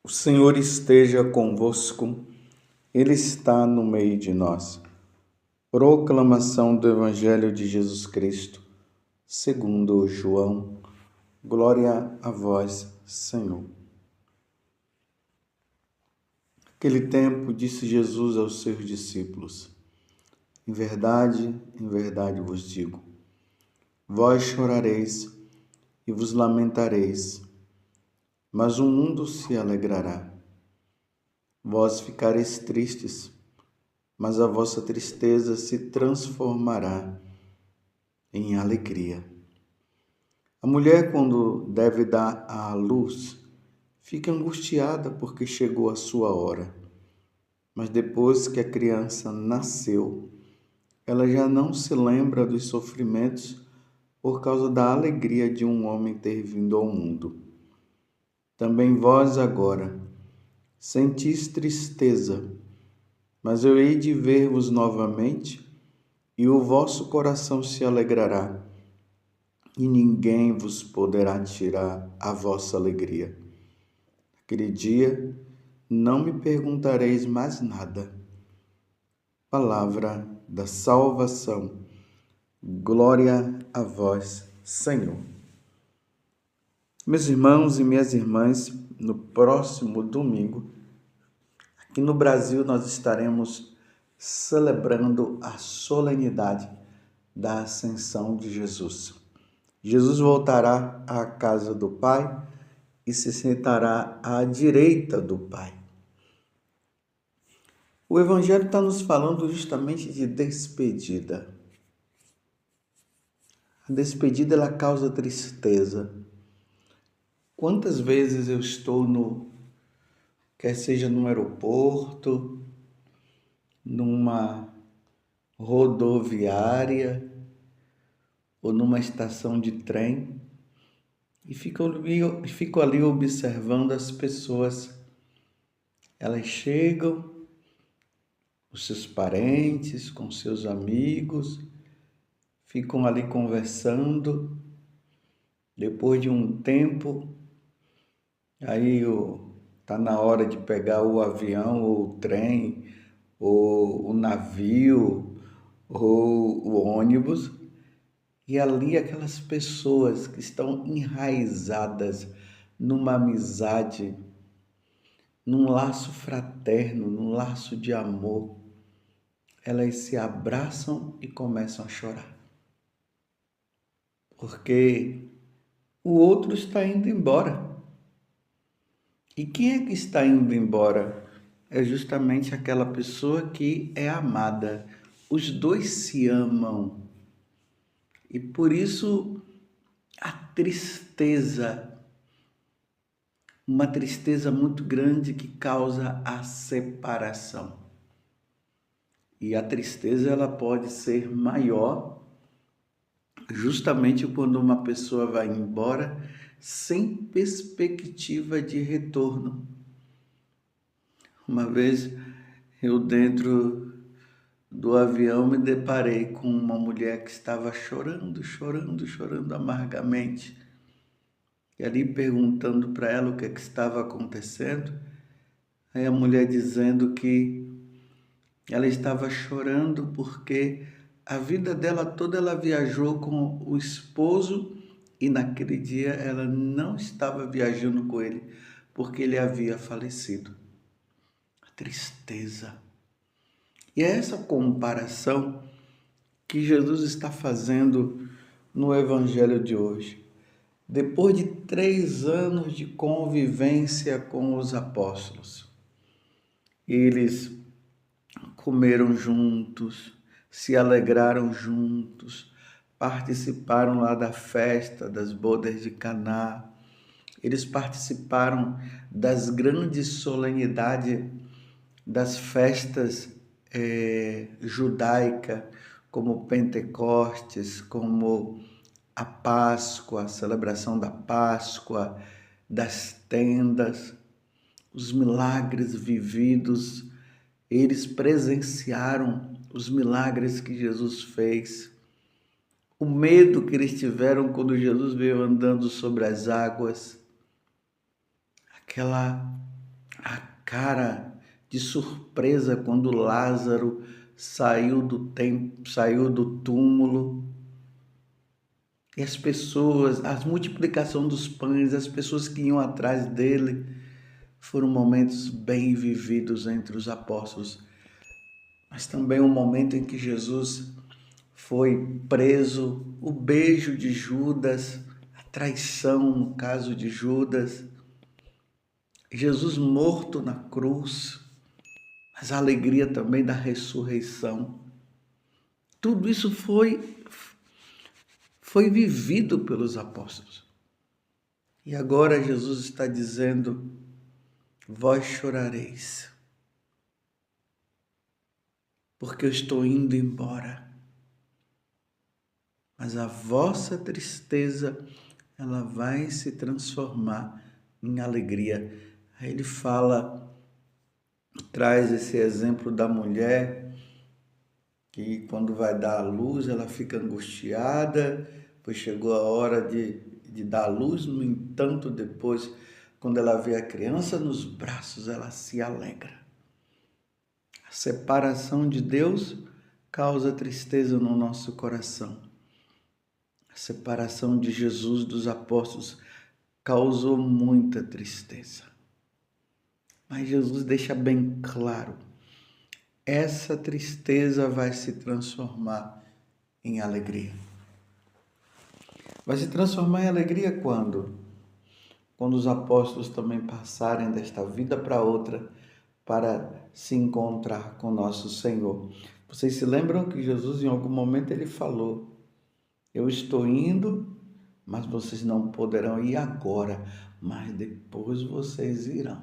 O Senhor esteja convosco, Ele está no meio de nós. Proclamação do Evangelho de Jesus Cristo, segundo João. Glória a vós, Senhor. Naquele tempo, disse Jesus aos seus discípulos: em verdade vos digo, vós chorareis e vos lamentareis, mas o mundo se alegrará. Vós ficareis tristes, mas a vossa tristeza se transformará em alegria. A mulher, quando deve dar à luz, fica angustiada porque chegou a sua hora. Mas depois que a criança nasceu, ela já não se lembra dos sofrimentos por causa da alegria de um homem ter vindo ao mundo. Também vós agora sentis tristeza, mas eu hei de ver-vos novamente, e o vosso coração se alegrará, e ninguém vos poderá tirar a vossa alegria. Naquele dia, não me perguntareis mais nada. Palavra da salvação. Glória a vós, Senhor. Meus irmãos e minhas irmãs, no próximo domingo, aqui no Brasil, nós estaremos celebrando a solenidade da Ascensão de Jesus. Jesus voltará à casa do Pai e se sentará à direita do Pai. O Evangelho está nos falando justamente de despedida. A despedida, ela causa tristeza. Quantas vezes eu estou quer seja no aeroporto, numa rodoviária ou numa estação de trem, e fico ali observando as pessoas. Elas chegam, os seus parentes, com seus amigos, ficam ali conversando. Depois de um tempo, aí está na hora de pegar o avião, ou o trem, ou o navio, ou o ônibus. E ali aquelas pessoas que estão enraizadas numa amizade, num laço fraterno, num laço de amor, elas se abraçam e começam a chorar. Porque o outro está indo embora. E quem é que está indo embora? É justamente aquela pessoa que é amada. Os dois se amam. E por isso a tristeza, uma tristeza muito grande que causa a separação. E a tristeza, ela pode ser maior justamente quando uma pessoa vai embora sem perspectiva de retorno. Uma vez eu, dentro do avião, me deparei com uma mulher que estava chorando amargamente. E ali, perguntando para ela o que estava acontecendo, aí a mulher dizendo que ela estava chorando porque a vida dela toda ela viajou com o esposo, e naquele dia ela não estava viajando com ele porque ele havia falecido. A tristeza. E é essa comparação que Jesus está fazendo no Evangelho de hoje. Depois de 3 anos de convivência com os apóstolos, eles comeram juntos, se alegraram juntos, participaram lá da festa das bodas de Caná. Eles participaram das grandes solenidades das festas judaica, como Pentecostes, como a Páscoa, a celebração da Páscoa, das tendas, os milagres vividos. Eles presenciaram os milagres que Jesus fez, o medo que eles tiveram quando Jesus veio andando sobre as águas, aquela a cara de surpresa quando Lázaro saiu do túmulo. E as pessoas, a multiplicação dos pães, as pessoas que iam atrás dele, foram momentos bem vividos entre os apóstolos. Mas também um momento em que Jesus foi preso, o beijo de Judas, a traição no caso de Judas, Jesus morto na cruz, mas a alegria também da ressurreição. Tudo isso foi vivido pelos apóstolos. E agora Jesus está dizendo: vós chorareis, porque eu estou indo embora. Mas a vossa tristeza, ela vai se transformar em alegria. Aí ele traz esse exemplo da mulher que quando vai dar à luz, ela fica angustiada, pois chegou a hora de dar à luz. No entanto, depois, quando ela vê a criança nos braços, ela se alegra. A separação de Deus causa tristeza no nosso coração. A separação de Jesus dos apóstolos causou muita tristeza. Mas Jesus deixa bem claro: essa tristeza vai se transformar em alegria. Vai se transformar em alegria quando? Quando os apóstolos também passarem desta vida para outra, para se encontrar com nosso Senhor. Vocês se lembram que Jesus, em algum momento, ele falou: eu estou indo, mas vocês não poderão ir agora, mas depois vocês irão.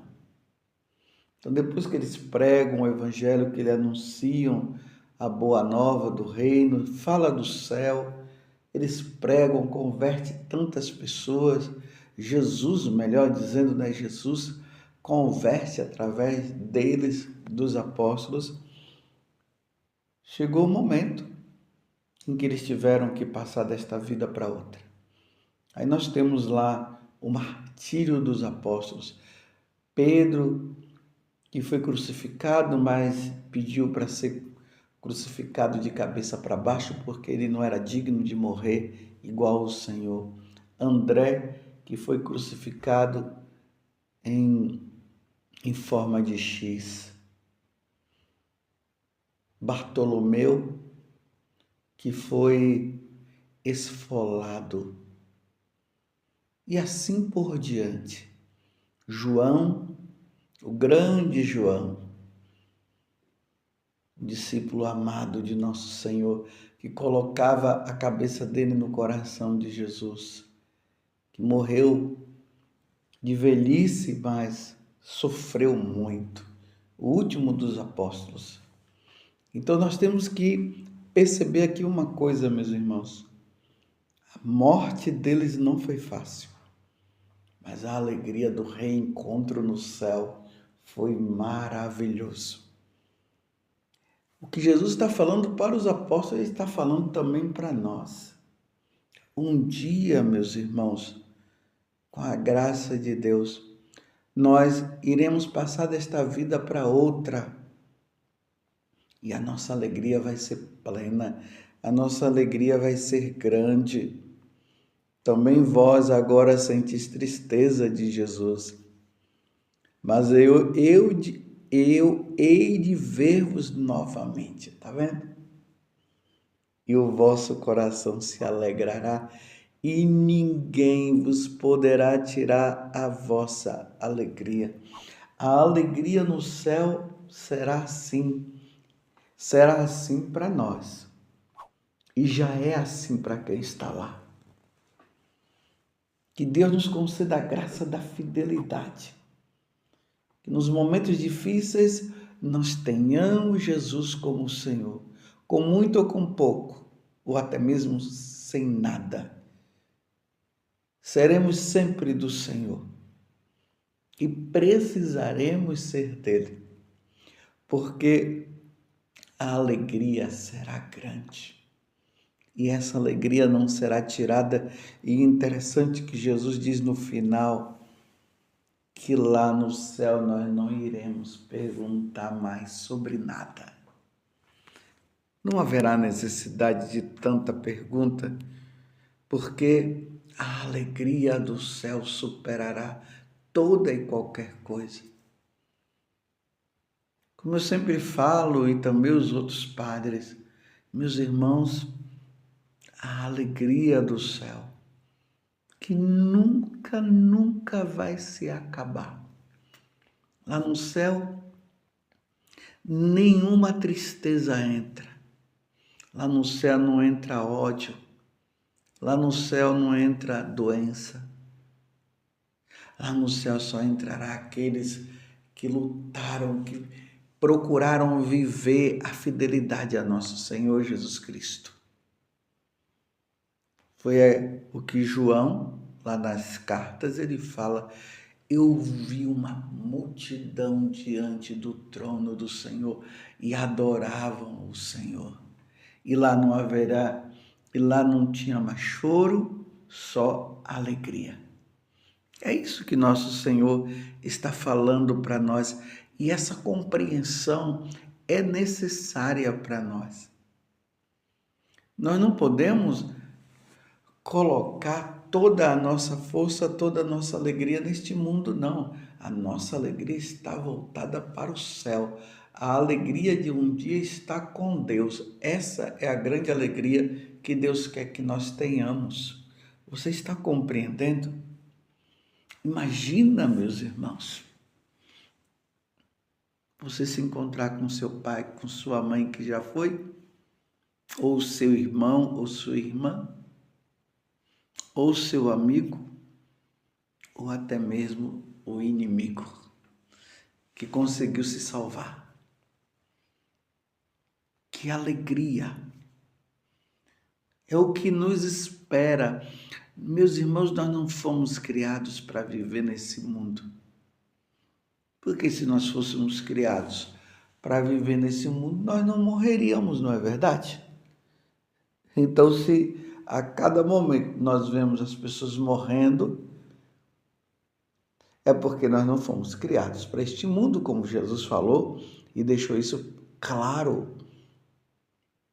Então, depois que eles pregam o evangelho, que eles anunciam a boa nova do reino, fala do céu, eles pregam, converte tantas pessoas. Jesus, melhor dizendo, né? Jesus converte através deles, dos apóstolos. Chegou o momento em que eles tiveram que passar desta vida para outra. Aí nós temos lá o martírio dos apóstolos. Pedro, que foi crucificado, mas pediu para ser crucificado de cabeça para baixo, porque ele não era digno de morrer igual o Senhor. André, que foi crucificado em forma de X. Bartolomeu, que foi esfolado. E assim por diante. João, o grande João, discípulo amado de nosso Senhor, que colocava a cabeça dele no coração de Jesus, que morreu de velhice, mas sofreu muito, o último dos apóstolos. Então nós temos que perceber aqui uma coisa, meus irmãos: a morte deles não foi fácil, mas a alegria do reencontro no céu foi maravilhoso. O que Jesus está falando para os apóstolos, ele está falando também para nós. Um dia, meus irmãos, com a graça de Deus, nós iremos passar desta vida para outra. E a nossa alegria vai ser plena, a nossa alegria vai ser grande. Também vós agora sentis tristeza de Jesus, mas eu hei de ver-vos novamente, tá vendo? E o vosso coração se alegrará, e ninguém vos poderá tirar a vossa alegria. A alegria no céu será assim para nós. E já é assim para quem está lá. Que Deus nos conceda a graça da fidelidade. Que nos momentos difíceis nós tenhamos Jesus como Senhor, com muito ou com pouco, ou até mesmo sem nada. Seremos sempre do Senhor e precisaremos ser dele, porque a alegria será grande. E essa alegria não será tirada. E interessante que Jesus diz no final que lá no céu nós não iremos perguntar mais sobre nada. Não haverá necessidade de tanta pergunta, porque a alegria do céu superará toda e qualquer coisa. Como eu sempre falo, e também os outros padres, meus irmãos, a alegria do céu, que nunca, nunca vai se acabar. Lá no céu, nenhuma tristeza entra. Lá no céu não entra ódio. Lá no céu não entra doença. Lá no céu só entrará aqueles que lutaram, que procuraram viver a fidelidade a nosso Senhor Jesus Cristo. Foi o que João, lá nas cartas, ele fala: eu vi uma multidão diante do trono do Senhor e adoravam o Senhor. E lá não tinha mais choro, só alegria. É isso que nosso Senhor está falando para nós, e essa compreensão é necessária para nós. Nós não podemos colocar toda a nossa força, toda a nossa alegria neste mundo, não. A nossa alegria está voltada para o céu. A alegria de um dia estar com Deus. Essa é a grande alegria que Deus quer que nós tenhamos. Você está compreendendo? Imagina, meus irmãos, você se encontrar com seu pai, com sua mãe que já foi, ou seu irmão, ou sua irmã, ou seu amigo, ou até mesmo o inimigo que conseguiu se salvar. Que alegria! É o que nos espera. Meus irmãos, nós não fomos criados para viver nesse mundo. Porque se nós fôssemos criados para viver nesse mundo, nós não morreríamos, não é verdade? Então, se a cada momento nós vemos as pessoas morrendo, é porque nós não fomos criados para este mundo, como Jesus falou e deixou isso claro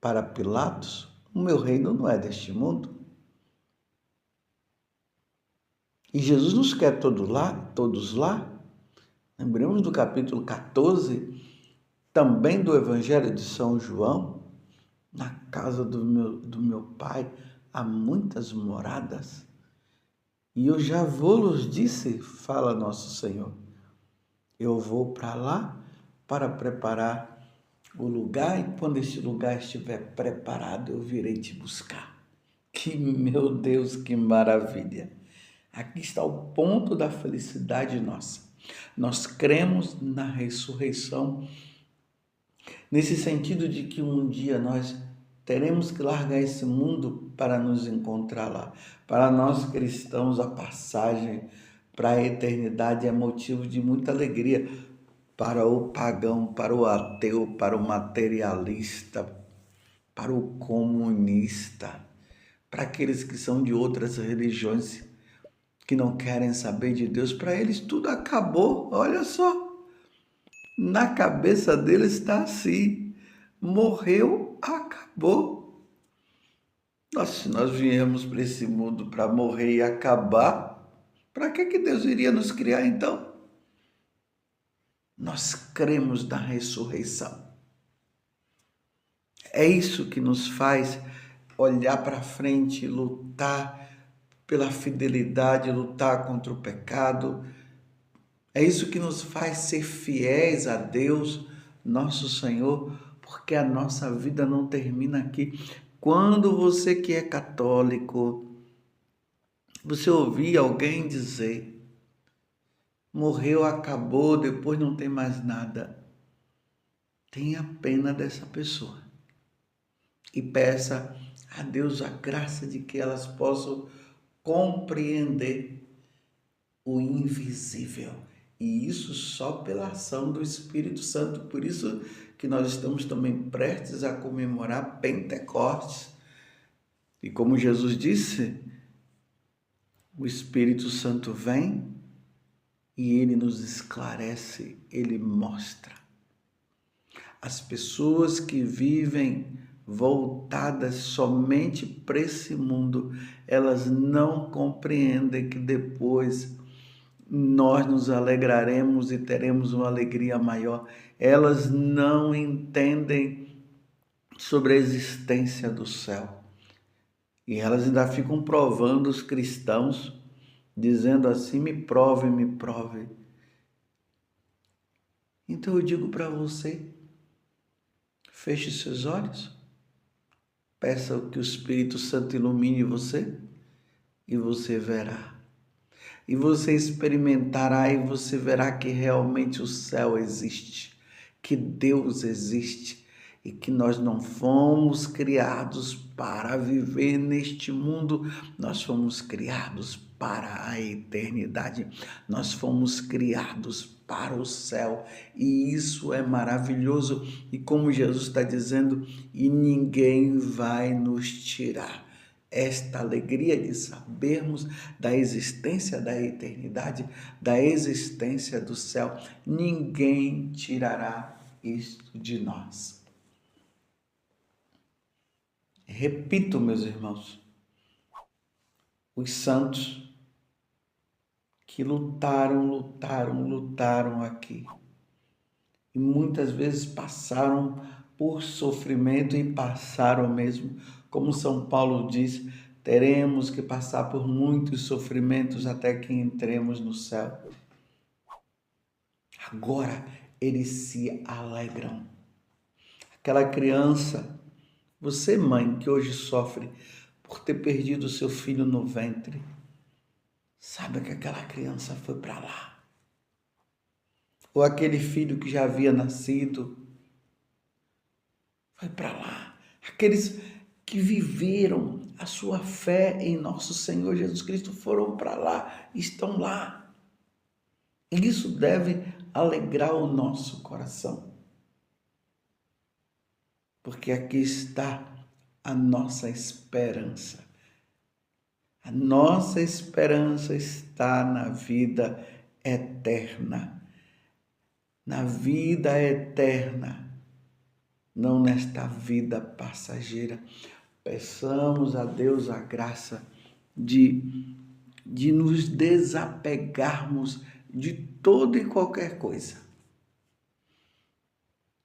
para Pilatos. O meu reino não é deste mundo. E Jesus nos quer todos lá. Lembremos do capítulo 14, também do Evangelho de São João. Na casa do meu Pai há muitas moradas. E eu já vou-los disse, fala nosso Senhor. Eu vou para lá para preparar o lugar, e quando esse lugar estiver preparado, eu virei te buscar. Que, meu Deus, que maravilha! Aqui está o ponto da felicidade nossa. Nós cremos na ressurreição, nesse sentido de que um dia nós teremos que largar esse mundo para nos encontrar lá. Para nós cristãos, a passagem para a eternidade é motivo de muita alegria. Para o pagão, para o ateu, para o materialista, para o comunista, para aqueles que são de outras religiões, que não querem saber de Deus, para eles tudo acabou. Olha só, na cabeça deles está assim: morreu, acabou. Se nós viemos para esse mundo para morrer e acabar, para que Deus iria nos criar então? Nós cremos na ressurreição. É isso que nos faz olhar para frente, lutar pela fidelidade, lutar contra o pecado. É isso que nos faz ser fiéis a Deus, nosso Senhor, porque a nossa vida não termina aqui. Quando você que é católico, você ouvir alguém dizer: morreu, acabou, depois não tem mais nada, tenha pena dessa pessoa e peça a Deus a graça de que elas possam compreender o invisível. E isso só pela ação do Espírito Santo. Por isso que nós estamos também prestes a comemorar Pentecostes. E como Jesus disse, o Espírito Santo vem e Ele nos esclarece, Ele mostra. As pessoas que vivem voltadas somente para esse mundo, elas não compreendem que depois nós nos alegraremos e teremos uma alegria maior. Elas não entendem sobre a existência do céu. E elas ainda ficam provando os cristãos, dizendo assim: me prove, me prove. Então eu digo para você, feche seus olhos, peça que o Espírito Santo ilumine você e você verá. E você experimentará e você verá que realmente o céu existe, que Deus existe e que nós não fomos criados para viver neste mundo, nós fomos criados para a eternidade, nós fomos criados para o céu e isso é maravilhoso. E como Jesus está dizendo, e ninguém vai nos tirar esta alegria de sabermos da existência da eternidade, da existência do céu. Ninguém tirará isto de nós. Repito, meus irmãos, os santos que lutaram aqui e muitas vezes passaram por sofrimento e passaram mesmo, como São Paulo diz, teremos que passar por muitos sofrimentos até que entremos no céu. Agora eles se alegram. Aquela criança, você mãe que hoje sofre por ter perdido seu filho no ventre, sabe que aquela criança foi para lá. Ou aquele filho que já havia nascido, foi para lá. Aqueles que viveram a sua fé em nosso Senhor Jesus Cristo foram para lá, estão lá. E isso deve alegrar o nosso coração. Porque aqui está a nossa esperança. A nossa esperança está na vida eterna. Na vida eterna, não nesta vida passageira. Peçamos a Deus a graça de nos desapegarmos de toda e qualquer coisa.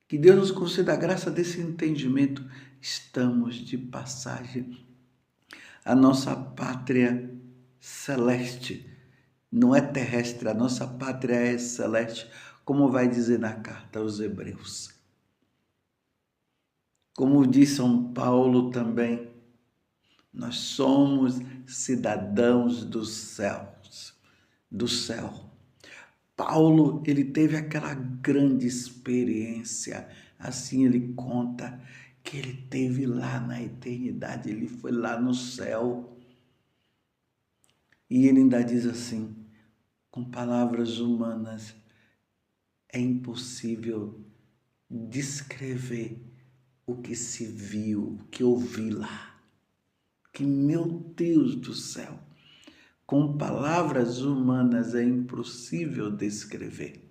Que Deus nos conceda a graça desse entendimento. Estamos de passagem. A nossa pátria celeste não é terrestre, a nossa pátria é celeste, como vai dizer na carta aos Hebreus. Como diz São Paulo também, nós somos cidadãos dos céus, do céu. Paulo, ele teve aquela grande experiência, assim ele conta, que ele teve lá na eternidade, ele foi lá no céu. E ele ainda diz assim, com palavras humanas, é impossível descrever o que se viu, o que eu vi lá. Que, meu Deus do céu, com palavras humanas é impossível descrever.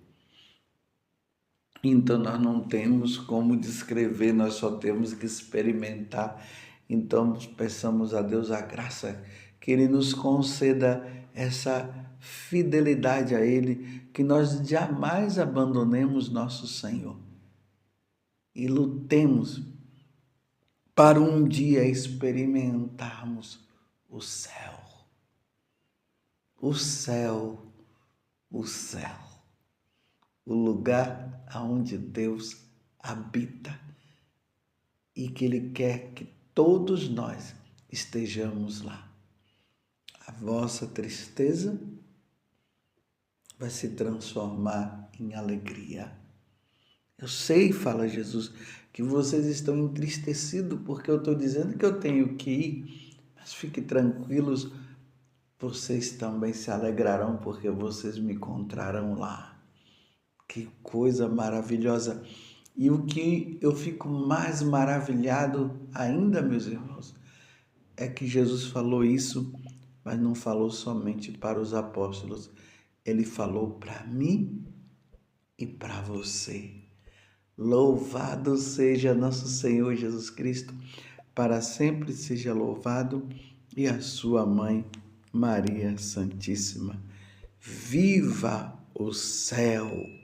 Então nós não temos como descrever, nós só temos que experimentar. Então peçamos a Deus a graça que Ele nos conceda essa fidelidade a Ele, que nós jamais abandonemos nosso Senhor e lutemos para um dia experimentarmos o céu. O céu, o céu, o lugar aonde Deus habita e que Ele quer que todos nós estejamos lá. A vossa tristeza vai se transformar em alegria. Eu sei, fala Jesus, que vocês estão entristecidos porque eu estou dizendo que eu tenho que ir, mas fiquem tranquilos, vocês também se alegrarão porque vocês me encontrarão lá. Que coisa maravilhosa! E o que eu fico mais maravilhado ainda, meus irmãos, é que Jesus falou isso, mas não falou somente para os apóstolos. Ele falou para mim e para você. Louvado seja nosso Senhor Jesus Cristo, para sempre seja louvado, e a sua mãe, Maria Santíssima. Viva o céu!